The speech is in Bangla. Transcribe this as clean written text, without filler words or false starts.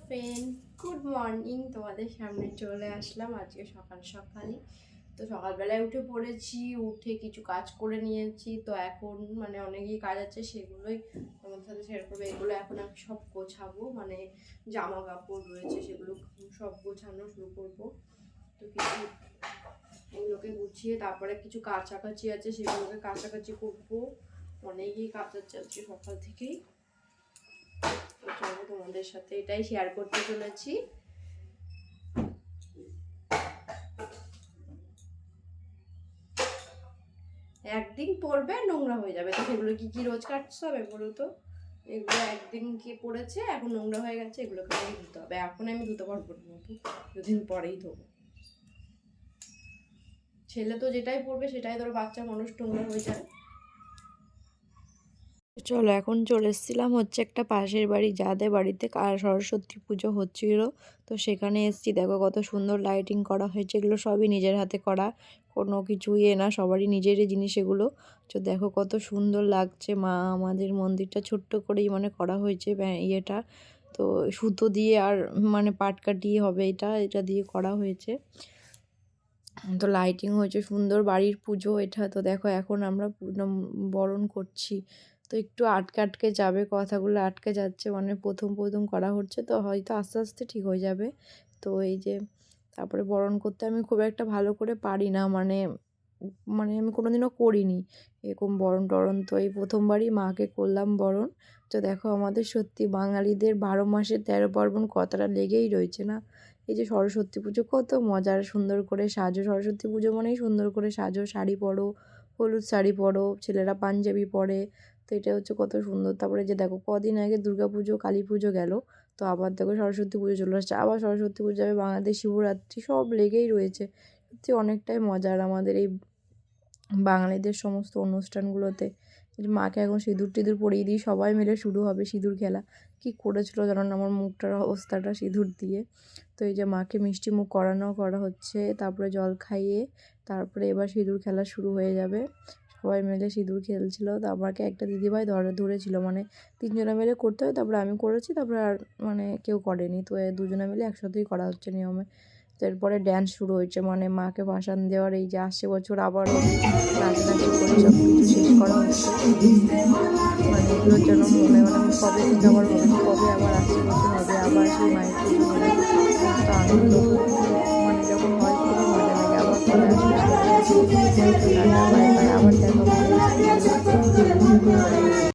Friend, good morning. তোমাদের সামনে চলে আসলাম আজকে সকালই। তো সকালবেলায় উঠে পড়েছি, উঠে কিছু কাজ করে নিয়েছি। তো এখন মানে অনেকই কাজ আছে, সেগুলোই তোমাদের সাথে শেয়ার করবো। এগুলো এখন আমি সব গোছাবো, মানে জামা কাপড় রয়েছে সেগুলো সব গোছানো শুরু করবো। তো কিছু এগুলোকে গুছিয়ে তারপরে কিছু কাছাকাছি আছে, সেগুলোকে কাছাকাছি করবো। অনেকই কাজ আছে আজকে সকাল থেকেই। চলো তোমাদের সাথে এটাই শেয়ার করতে চলেছি। একদিন পরবে নোংরা হয়ে যাবে, তো সেগুলো কি রোজ কাটতে হবে বলো তো? এগুলো একদিন কি পড়েছে, এখন নোংরা হয়ে গেছে, এগুলোকে আমাকে ধুতে হবে। এখন আমি ধুতে পারবো না, দুদিন পরেই ধোবো। ছেলে তো যেটাই পড়বে সেটাই, ধরো বাচ্চা মানুষ নোংরা হয়ে যায়। চলো এখন চলে এসেছিলাম হচ্ছে একটা পাশের বাড়ি, যাদের বাড়িতে সরস্বতী পুজো হচ্ছিল। তো সেখানে এসেছি, দেখো কত সুন্দর লাইটিং করা হয়েছে। এগুলো সবই নিজের হাতে করা, কোনো কিছু না, সবারই নিজেরই জিনিস এগুলো। তো দেখো কত সুন্দর লাগছে। মা আমাদের মন্দিরটা ছোট্ট করেই মানে করা হয়েছে ইয়েটা। তো সুতো দিয়ে আর মানে পাট কাটিয়ে হবে, এটা দিয়ে করা হয়েছে। তো লাইটিং হয়েছে সুন্দর, বাড়ির পুজো এটা। তো দেখো এখন আমরা বরণ করছি। তো একটু আটকে আটকে যাবে, কথাগুলো আটকে যাচ্ছে, মানে প্রথম করা হচ্ছে, তো হয়তো আস্তে আস্তে ঠিক হয়ে যাবে। তো এই যে তারপরে বরণ করতে আমি খুব একটা ভালো করে পারি না, মানে মানে আমি কোনোদিনও করিনি এরকম বরণ টরণ। তো এই প্রথমবারই মাকে করলাম বরণ। তো দেখো আমাদের সত্যি বাঙালিদের 12 মাসে 13 পার্বণ কথাটা লেগেই রয়েছে না। এই যে সরস্বতী পুজো কত মজার, সুন্দর করে সাজো। সরস্বতী পুজো মানেই সুন্দর করে সাজো, শাড়ি পরো, হলুদ শাড়ি পরো, ছেলেরা পাঞ্জাবি পরে। তো এটা হচ্ছে কত সুন্দর। তারপরে যে দেখো কদিন আগে দুর্গা পুজো, কালী পুজো গেল, তো আবার দেখো সরস্বতী পুজো চলে আসছে, আবার সরস্বতী পুজো যাবে, বাংলাদেশ শিবরাত্রি, সব লেগেই রয়েছে। সত্যি অনেকটাই মজার আমাদের এই বাঙালিদের সমস্ত অনুষ্ঠানগুলোতে। মাকে এখন সিঁদুর টিঁদুর পরিয়ে দিই, সবাই মিলে শুরু হবে সিঁদুর খেলা। কি করেছিল জানো না আমার মুখটার অবস্থাটা সিঁদুর দিয়ে। তো এই যে মাকে মিষ্টি মুখ করা হচ্ছে, তারপরে জল খাইয়ে তারপরে এবার সিঁদুর খেলা শুরু হয়ে যাবে। সবাই মিলে সিঁদুর খেলছিল। তো আমাকে একটা দিদিভাই ধরেছিল, মানে 3 জনে মিলে করতে হয়, তারপরে আমি করেছি, তারপরে আর মানে কেউ করেনি। তো দুজনে মিলে একসাথেই করা হচ্ছে নিয়মে। তারপরে ড্যান্স শুরু হয়েছে, মানে মাকে ভাসান দেওয়ার, এই যে আসছে বছর আবার হবে, নাচানাচি করে সব কিছু শেষ করা হচ্ছে। মানে এগুলোর জন্য মনে মানে কবে থেকে আবার হবে, কবে আবার আসছে বছর হবে, আবার সেই মায়ের পুজো হবে, সমস্ত আনন্দ। মানে যখন হয় খুবই মজা লাগে। আবার পরে আসবে সেই পুজো। তো টাটা বাই বাই, আবার দেখা হবে নেক্সট ভিডিওতে।